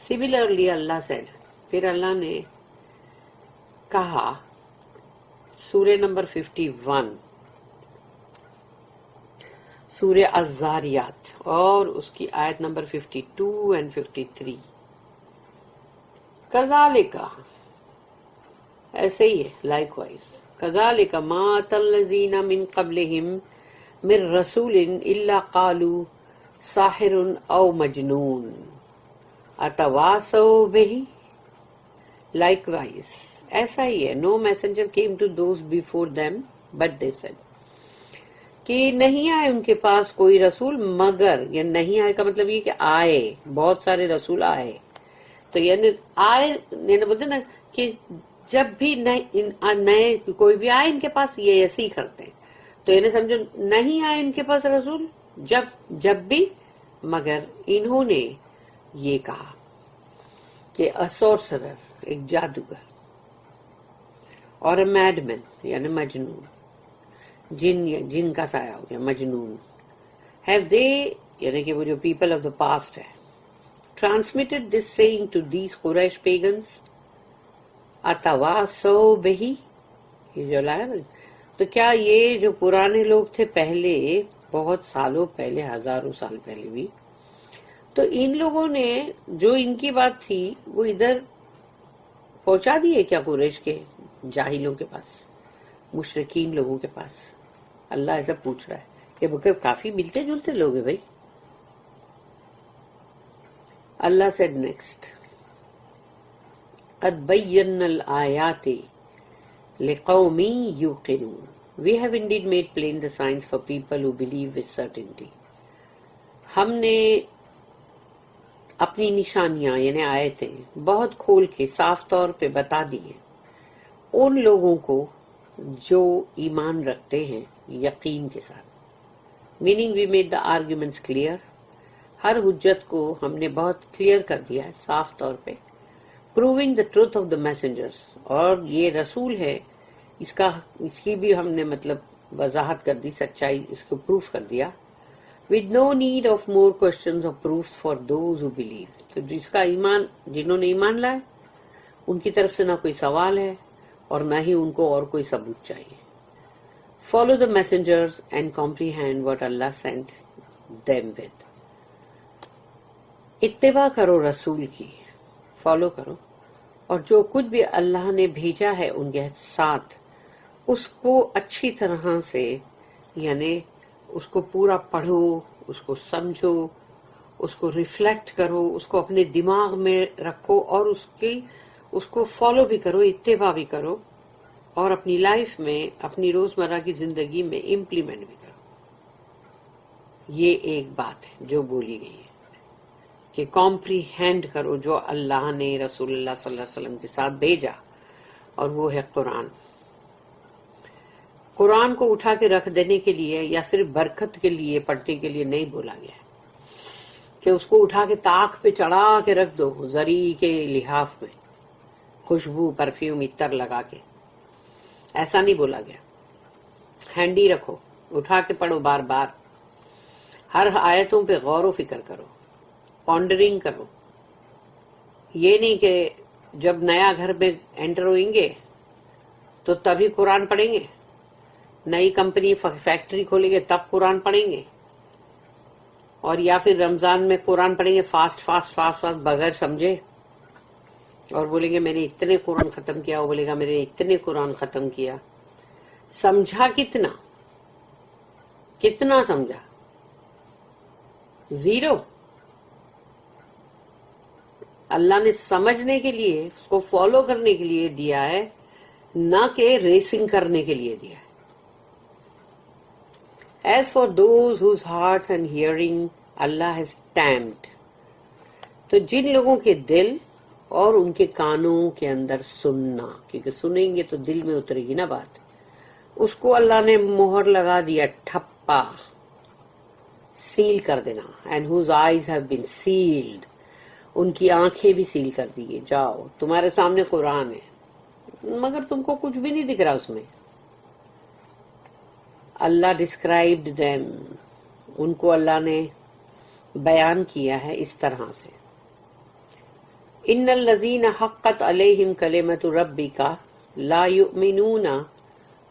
Similarly, Allah said, پھر اللہ نے کہا سورہ نمبر 51 سورہ الزاریات اور اس کی آیت نمبر 52 and 53. کذالک ایسے ہی ہے لائک وائز. کذالک ما اتى الذین من قبلہم من رسول الا قالوا ساحر او مجنون اتواصوا بہ. لائک وائز ایسا ہی ہے. نو messenger came to those before them but they said کہ نہیں آئے ان کے پاس کوئی رسول مگر، یا نہیں آئے کا مطلب یہ کہ آئے بہت سارے رسول آئے. تو یعنی آئے یعنی بولتے نا کہ جب بھی نئے کوئی بھی آئے ان کے پاس یہ ایسے ہی کرتے ہیں. تو یعنی سمجھو نہیں آئے ان کے پاس رسول جب بھی مگر انہوں نے یہ کہا کہ سورسرر ایک جادوگر اور میڈ مین یعنی مجنون، جن کا سایہ ہو گیا مجنون. ہیو دے یعنی کہ وہ جو پیپل آف دا پاسٹ ہے transmitted this saying to these Quraysh pagans اتواصوا بہ. یہ جو لایا نا، تو کیا یہ جو پرانے لوگ تھے پہلے بہت سالوں پہلے، ہزاروں سال پہلے بھی، تو ان لوگوں نے جو ان کی بات تھی وہ ادھر پہنچا دیے کیا قریش کے جاہلوں کے پاس، مشرکین لوگوں کے پاس؟ اللہ ایسا پوچھ رہا ہے کہ وہ کافی ملتے جلتے لوگ ہیں بھائی. اللہ said next قد بینا الآیات لقوم یوقنون. We have indeed made plain the signs for people who believe with certainty. ہم نے اپنی نشانیاں یعنی آیتیں بہت کھول کے صاف طور پہ بتا دی ہیں ان لوگوں کو جو ایمان رکھتے ہیں یقین کے ساتھ. Meaning we made the arguments clear. ہر حجت کو ہم نے بہت کلیئر کر دیا ہے صاف طور پہ. Proving the truth of the messengers, اور یہ رسول ہے اس کی بھی ہم نے مطلب وضاحت کر دی، سچائی اس کو پروف کر دیا. with no need of more questions or proofs for those who believe. تو جس کا ایمان، جنہوں نے ایمان لائے ان کی طرف سے نہ کوئی سوال ہے اور نہ ہی ان کو اور کوئی ثبوت چاہیے. Follow the messengers and comprehend what Allah sent them with. اتباع کرو رسول کی، فالو کرو، اور جو کچھ بھی اللہ نے بھیجا ہے ان کے ساتھ اس کو اچھی طرح سے یعنی اس کو پورا پڑھو، اس کو سمجھو، اس کو ریفلیکٹ کرو، اس کو اپنے دماغ میں رکھو اور اس کو فالو بھی کرو، اتباع بھی کرو، اور اپنی لائف میں اپنی روزمرہ کی زندگی میں امپلیمنٹ بھی کرو. یہ ایک بات ہے جو بولی گئی ہے کہ کمپریہینڈ کرو جو اللہ نے رسول اللہ صلی اللہ علیہ وسلم کے ساتھ بھیجا، اور وہ ہے قرآن. قرآن کو اٹھا کے رکھ دینے کے لیے یا صرف برکت کے لیے پڑھنے کے لیے نہیں بولا گیا کہ اس کو اٹھا کے طاق پہ چڑھا کے رکھ دو زری کے لحاف میں، خوشبو پرفیوم عطر لگا کے، ایسا نہیں بولا گیا. ہینڈی رکھو، اٹھا کے پڑھو بار بار، ہر آیتوں پہ غور و فکر کرو، پونڈرنگ کرو. یہ نہیں کہ جب نیا گھر میں انٹر ہوئیں گے تو تبھی قرآن پڑھیں گے، نئی کمپنی فیکٹری کھولیں گے تب قرآن پڑھیں گے، اور یا پھر رمضان میں قرآن پڑھیں گے فاسٹ فاسٹ فاسٹ فاسٹ بغیر سمجھے، اور بولیں گے میں نے اتنے قرآن ختم کیا، وہ بولے گا میں نے اتنے قرآن ختم کیا. سمجھا کتنا سمجھا؟ زیرو. اللہ نے سمجھنے کے لیے، اس کو فالو کرنے کے لیے دیا ہے، نہ کہ ریسنگ کرنے کے لیے دیا ہے. As for those whose hearts and hearing Allah has tamed. تو جن لوگوں کے دل اور ان کے کانوں کے اندر سننا، کیونکہ سنیں گے تو دل میں اترے گی نا بات، اس کو اللہ نے مہر لگا دیا، ٹھپا، سیل کر دینا. And whose eyes have been sealed. ان کی آنکھیں بھی سیل کر دی گئی. جاؤ تمہارے سامنے قرآن ہے مگر تم کو کچھ بھی نہیں دکھ رہا اس میں. اللہ ڈسکرائبڈ them. ان کو اللہ نے بیان کیا ہے اس طرح سے. ان الذین حقت علیہم کلمۃ ربک لا یؤمنون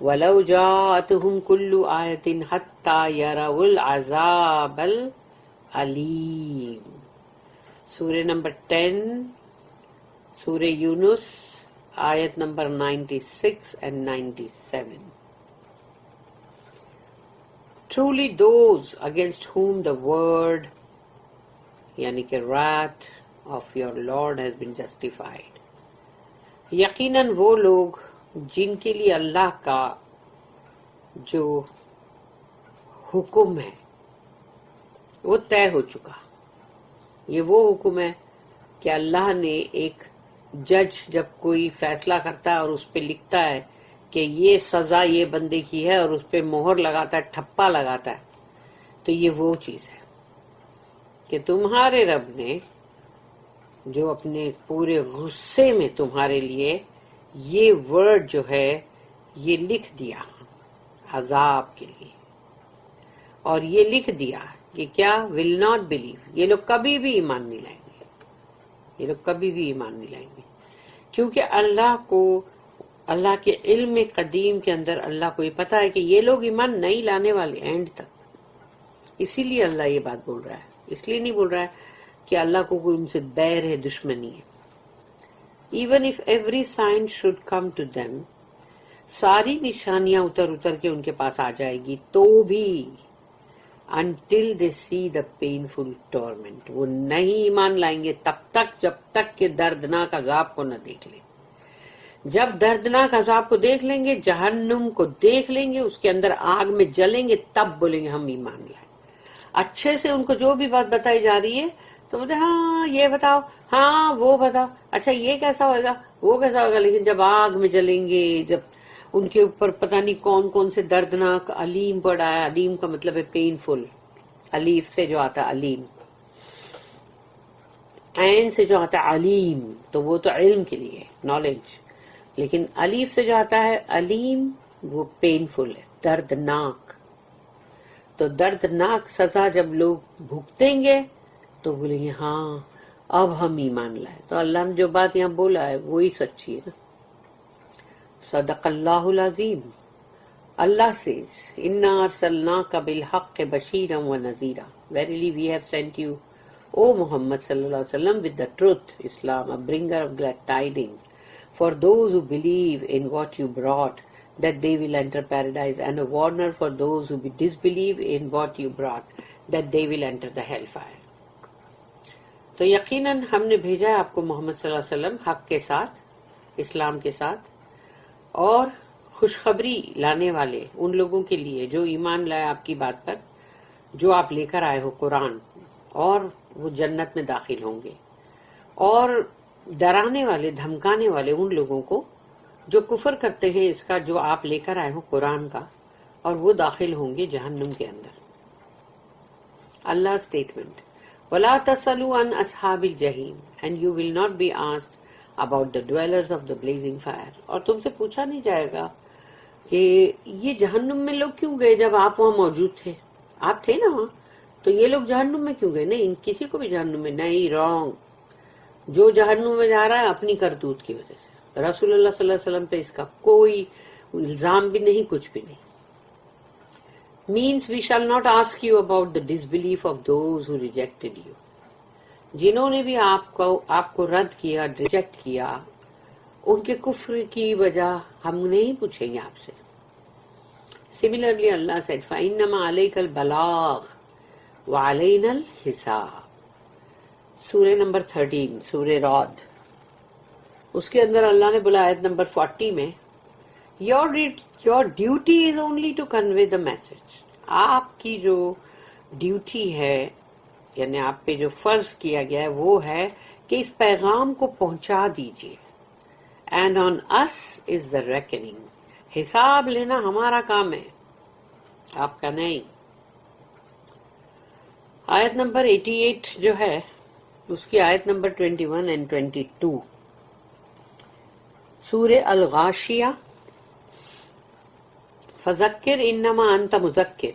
ولو جاءتهم کل آیۃ حتی یروا العذاب العلیم. سورہ نمبر 10 سورہ یونس آیت number 96 and 97. Truly those against whom the word یعنی کہ wrath of your Lord has been justified. یقیناً وہ لوگ جن کے لیے اللہ کا جو حکم ہے وہ طے ہو چکا. یہ وہ حکم ہے کہ اللہ نے ایک جج جب کوئی فیصلہ کرتا ہے اور اس پہ لکھتا ہے کہ یہ سزا یہ بندے کی ہے اور اس پہ مہر لگاتا ہے, ٹھپا لگاتا ہے, تو یہ وہ چیز ہے کہ تمہارے رب نے جو اپنے پورے غصے میں تمہارے لیے یہ ورڈ جو ہے یہ لکھ دیا عذاب کے لیے, اور یہ لکھ دیا کہ کیا ول ناٹ بلیو, یہ لوگ کبھی بھی ایمان نہیں لائیں گے, یہ لوگ کبھی بھی ایمان نہیں لائیں گے, کیونکہ اللہ کے علم قدیم کے اندر اللہ کو یہ پتا ہے کہ یہ لوگ ایمان نہیں لانے والے اینڈ تک. اسی لیے اللہ یہ بات بول رہا ہے, اس لیے نہیں بول رہا ہے کہ اللہ کو کوئی ان سے بیر ہے, دشمنی ہے. Even if every sign should come to them, ساری نشانیاں اتر کے ان کے پاس آ جائے گی تو بھی until they see the painful torment, وہ نہیں ایمان لائیں گے تب تک جب تک کہ دردناک عذاب کو نہ دیکھ لیں. جب دردناک عذاب کو دیکھ لیں گے, جہنم کو دیکھ لیں گے, اس کے اندر آگ میں جلیں گے, تب بولیں گے ہم ایمان لائیں. اچھے سے ان کو جو بھی بات بتائی جا رہی ہے تو بولتے ہاں یہ بتاؤ, ہاں وہ بتاؤ, اچھا یہ کیسا ہوئے گا, وہ کیسا ہوگا, لیکن جب آگ میں جلیں گے, جب ان کے اوپر پتہ نہیں کون کون سے دردناک علیم پڑا ہے, علیم کا مطلب ہے پینفل, الیف سے جو آتا ہے علیم, عین سے جو آتا ہے علیم, تو وہ تو علم کے لیے نالج, لیکن الیف سے جو آتا ہے علیم وہ پینفل ہے, دردناک. تو دردناک سزا جب لوگ بھگتیں گے تو بولیں گے ہاں اب ہم ایمان لائے. تو اللہ نے جو بات یہاں بولا ہے وہی سچی ہے نا. صدق اللہ العظیم. Allah says, Inna arsalnaka bilhaqq bashiran wa nadhira. Verily we have sent you, O Muhammad sallallahu alaihi wasallam, with the truth, Islam, a bringer of glad tidings, for those who believe in what you brought, that they will enter paradise, and a warner for those who disbelieve in what you brought, that they will enter the hellfire. تو یقیناً ہم نے بھیجا ہے آپ کو محمد صلی اللہ علیہ وسلم حق کے ساتھ, اسلام کے ساتھ, اور خوشخبری لانے والے ان لوگوں کے لیے جو ایمان لائے آپ کی بات پر, جو آپ لے کر آئے ہو قرآن, اور وہ جنت میں داخل ہوں گے, اور ڈرانے والے دھمکانے والے ان لوگوں کو جو کفر کرتے ہیں اس کا جو آپ لے کر آئے ہو قرآن کا, اور وہ داخل ہوں گے جہنم کے اندر. اللہ اسٹیٹمنٹ, وَلَا تَسْأَلُوا عَنْ أَصْحَابِ الْجَحِيمِ, and you will not be asked about the dwellers of the blazing fire. اور تم سے پوچھا نہیں جائے گا کہ یہ جہنم میں لوگ کیوں گئے جب آپ وہاں موجود تھے, آپ تھے نا وہاں, تو یہ لوگ جہنم میں کیوں گئے؟ نہیں, کسی کو بھی جہنم میں نہیں, رانگ. جو جہنم میں جا رہا ہے اپنی کرتوت کی وجہ سے, رسول اللہ صلی اللہ علیہ وسلم پہ اس کا کوئی الزام بھی نہیں, کچھ بھی نہیں. means we shall not ask you about the disbelief of those who rejected you. جنہوں نے بھی آپ کو رد کیا, ریجیکٹ کیا, ان کے کفر کی وجہ ہم نہیں پوچھیں گے آپ سے. Similarly, Allah said, فَإِنَّمَا عَلَيْكَ الْبَلَاغُ وَعَلَيْنَا الْحِسَابُ. سورہ نمبر 13 سورہ رعد, اس کے اندر اللہ نے بولا آیت نمبر 40 میں, your duty is only to convey the message. آپ کی جو ڈیوٹی ہے, یعنی آپ پہ جو فرض کیا گیا ہے وہ ہے کہ اس پیغام کو پہنچا دیجیے. And on us is the reckoning. حساب لینا ہمارا کام ہے, آپ کا نہیں. آیت نمبر 88 جو ہے اس کی آیت نمبر 21 and 22, سورہ الغاشیہ. فذکر انما انت مذکر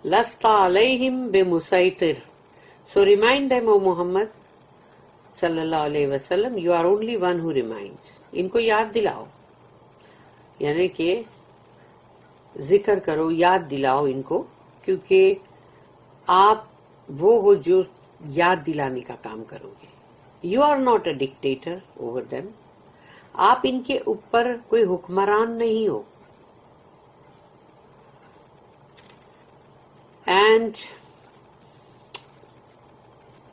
لست علیہم بمسیطر. So remind them, O Muhammad, صلی اللہ علیہ وسلم, you are only one who reminds. ان کو یاد دلاؤ, یعنی کہ ذکر کرو, یاد دلاؤ ان کو, کیونکہ آپ وہ ہو جو یاد دلانے کا کام کرو گے. You are not a dictator over them. آپ ان کے اوپر کوئی حکمران نہیں ہو. اینڈ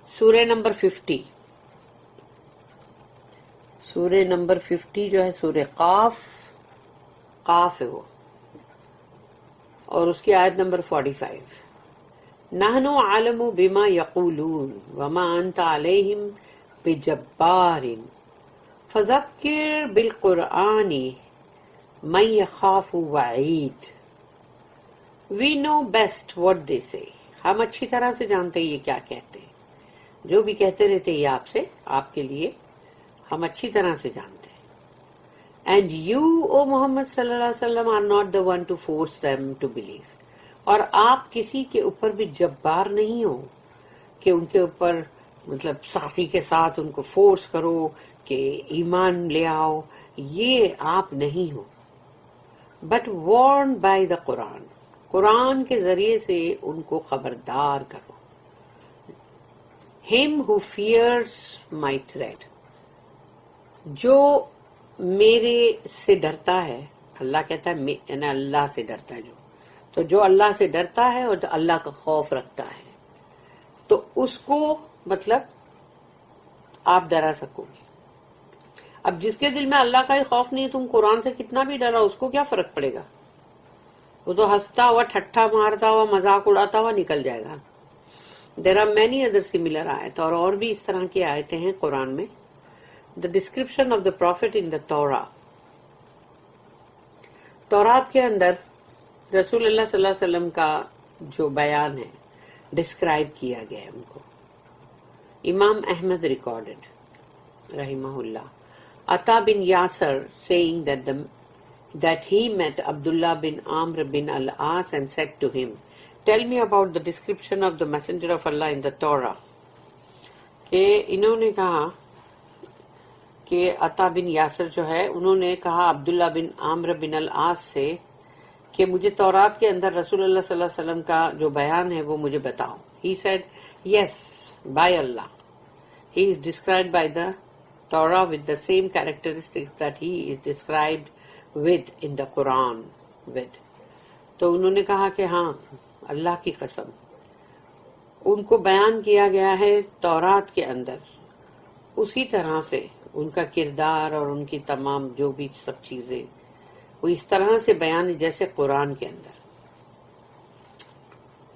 سورہ نمبر 50, سورہ نمبر 50 جو ہے سورہ قاف ہے وہ, اور اس کی آیت نمبر 45. نحن عالم بما یقولون وما انت علیہم بجبار فذکر بالقرآن من یخاف وعید. We know best what they say. ہم اچھی طرح سے جانتے ہیں یہ کیا کہتے ہیں. جو بھی کہتے رہتے یہ آپ سے, آپ کے لیے ہم اچھی طرح سے جانتے ہیں. And you, O محمد صلی اللہ علیہ وسلم, are not the one to force them to believe. اور آپ کسی کے اوپر بھی جبار نہیں ہو کہ ان کے اوپر مطلب سختی کے ساتھ ان کو فورس کرو کہ ایمان لے آؤ, یہ آپ نہیں ہو. But warned by the Quran. قرآن کے ذریعے سے ان کو خبردار کرو. Him who fears my threat. جو میرے سے ڈرتا ہے, اللہ کہتا ہے یعنی اللہ سے ڈرتا ہے جو اللہ سے ڈرتا ہے اور اللہ کا خوف رکھتا ہے, تو اس کو مطلب آپ ڈرا سکو گے. اب جس کے دل میں اللہ کا ہی خوف نہیں, تم قرآن سے کتنا بھی ڈرا, اس کو کیا فرق پڑے گا؟ وہ تو ہنستا ہوا, ٹھٹھا مارتا ہوا, مذاق اڑاتا ہوا نکل جائے گا. There are many other similar آیت, اور بھی اس طرح کی آیتیں ہیں قرآن میں. The description of the prophet in the Torah. تورات کے اندر رسول اللہ صلی اللہ علیہ وسلم کا جو بیان ہے ڈسکرائب کیا گیا ہے ان کو. امام احمد ریکارڈڈ رحمہ اللہ, عطا بن Yasir saying that he met Abdullah bin Amr bin al-As and said to him, tell me about the description of the messenger of Allah in the Torah. کہ انہوں نے کہا کہ عطا بن یاسر جو ہے, انہوں نے کہا عبداللہ بن عامر بن العاص سے کہ مجھے تورات کے اندر رسول اللہ صلی اللہ علیہ وسلم کا جو بیان ہے وہ مجھے بتاؤ. He said, yes, by Allah. He is described by the Torah with the same characteristics that he is described with in the Quran with. تو انہوں نے کہا کہ ہاں, اللہ کی قسم, ان کو بیان کیا گیا ہے تورات کے اندر اسی طرح سے, ان کا کردار اور ان کی تمام جو بھی سب چیزیں وہ اس طرح سے بیان ہے جیسے قرآن کے اندر.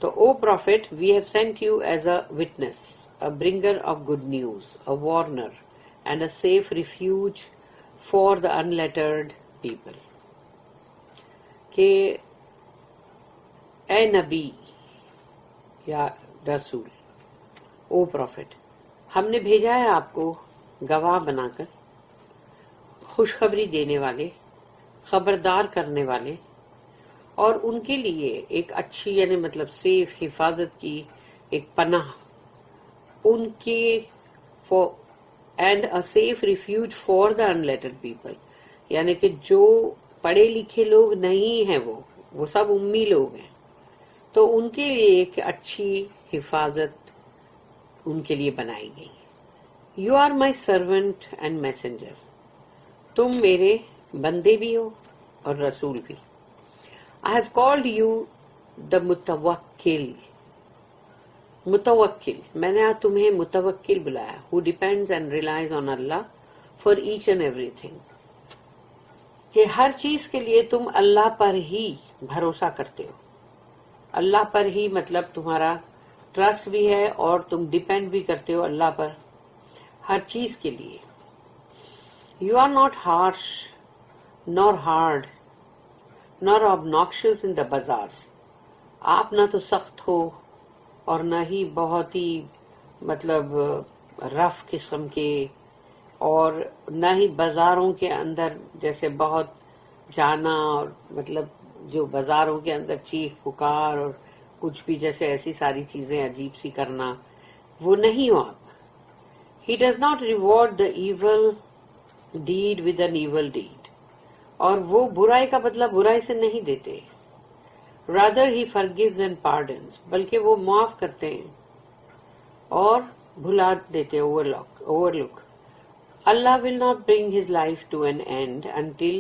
تو O prophet, we have sent you as a witness, a bringer of good news, a warner and a safe refuge for the unlettered people. کہ اے نبی یا رسول, او پروفٹ, ہم نے بھیجا ہے آپ کو گواہ بنا کر, خوشخبری دینے والے, خبردار کرنے والے, اور ان کے لیے ایک اچھی یعنی مطلب سیف حفاظت کی ایک پناہ, ان کے and a safe refuge for the unlettered people, یعنی کہ جو پڑھے لکھے لوگ نہیں ہیں وہ سب امی لوگ ہیں, تو ان کے لیے ایک اچھی حفاظت ان کے لیے بنائی گئی. You are my servant and messenger, تم میرے بندے بھی ہو اور رسول بھی. I have called you the متوکل. متوکل, میں نے تمہیں متوکل بلایا, who depends and relies on Allah for each and ایوری تھنگ, کہ ہر چیز کے لیے تم اللہ پر ہی بھروسہ کرتے ہو. اللہ پر ہی مطلب تمہارا ٹرسٹ بھی ہے اور تم ڈیپینڈ بھی کرتے ہو اللہ پر ہر چیز کے لیے. You are not harsh nor hard nor obnoxious in the bazaars. آپ نہ تو سخت ہو اور نہ ہی بہت ہی مطلب رف قسم کے, اور نہ ہی بازاروں کے اندر جیسے بہت جانا, اور مطلب جو بازاروں کے اندر چیخ پکار اور کچھ بھی جیسے ایسی ساری چیزیں عجیب سی کرنا, وہ نہیں ہو آپ. He does not reward the evil deed with an evil deed. اور وہ برائی کا بدلہ برائی سے نہیں دیتے. Rather he forgives and pardons. بلکہ وہ معاف کرتے ہیں اور بھلا دیتے, overlook. Allah will not bring his life to an end until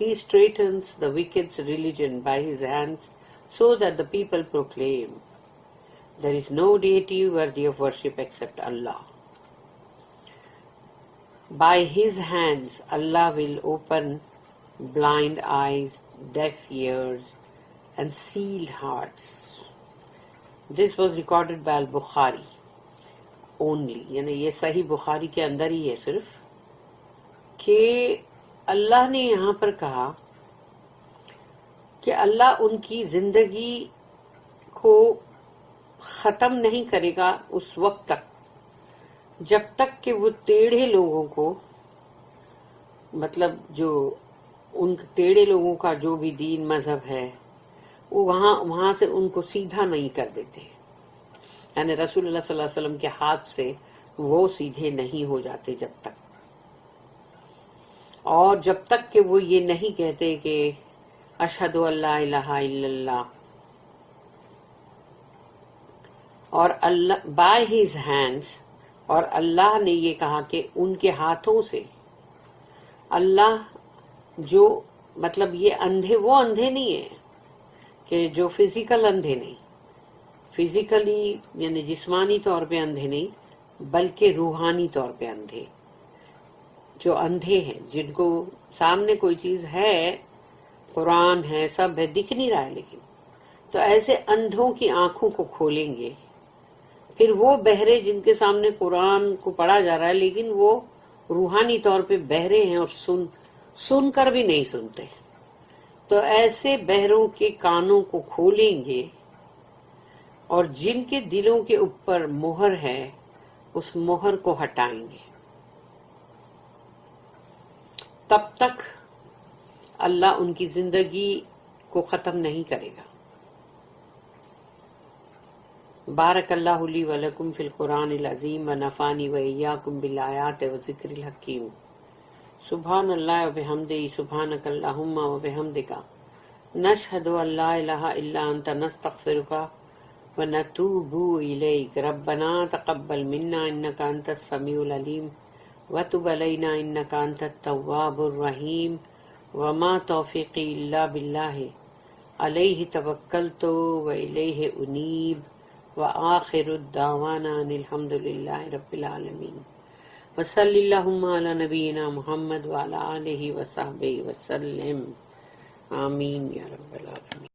he straightens the wicked's religion by his hands so that the people proclaim, there is no deity worthy of worship except Allah. By his hands Allah will open blind eyes, deaf ears and sealed hearts. This was recorded by Al-Bukhari only. یعنی یہ صحیح بخاری کے اندر ہی ہے صرف, کہ اللہ نے یہاں پر کہا کہ اللہ ان کی زندگی کو ختم نہیں کرے گا اس وقت تک جب تک کہ وہ ٹیڑھے لوگوں کو, مطلب جو ان ٹیڑھے لوگوں کا جو بھی دین مذہب ہے وہ وہاں سے ان کو سیدھا نہیں کر دیتے. یعنی رسول اللہ صلی اللہ علیہ وسلم کے ہاتھ سے وہ سیدھے نہیں ہو جاتے جب تک, اور جب تک کہ وہ یہ نہیں کہتے کہ اشہد ان لا الہ الا اللہ, اور اللہ بائی ہز ہینڈس, اور اللہ نے یہ کہا کہ ان کے ہاتھوں سے. اللہ جو مطلب یہ اندھے, وہ اندھے نہیں ہیں کہ جو فزیکل اندھے نہیں, فزیکلی یعنی جسمانی طور پہ اندھے نہیں, بلکہ روحانی طور پہ اندھے, جو اندھے ہیں جن کو سامنے کوئی چیز ہے, قرآن ہے, سب ہے, دکھ نہیں رہا ہے لیکن, تو ایسے اندھوں کی آنکھوں کو کھولیں گے. پھر وہ بہرے جن کے سامنے قرآن کو پڑھا جا رہا ہے لیکن وہ روحانی طور پہ بہرے ہیں اور سن کر بھی نہیں سنتے, تو ایسے بہروں کے کانوں کو کھولیں گے, اور جن کے دلوں کے اوپر مہر ہے اس مہر کو ہٹائیں گے. تب تک اللہ ان کی زندگی کو ختم نہیں کرے گا. بارک اللہ لی و لکم فی القرآن العظیم و نفعنی و ایاکم بالآیات و ذکر الحکیم. سبحان اللہ و بحمدہ, سبحانک اللہم و بحمدک, نشہد ان لا الہ الا انت, نستغفرک و نتوب الیک. ربنا تقبل منا انک انت السمیع العلیم وتب علینا انک انت التواب الرحیم. وما توفیقی الا باللہ علیہ توکلت و الیہ انیب. وآخر الدعوانا ان الحمد للہ رب العالمین. وصلی اللہم علی نبینا محمد وعلی آلہ وصحبہ وسلم. آمین یا رب العالمین.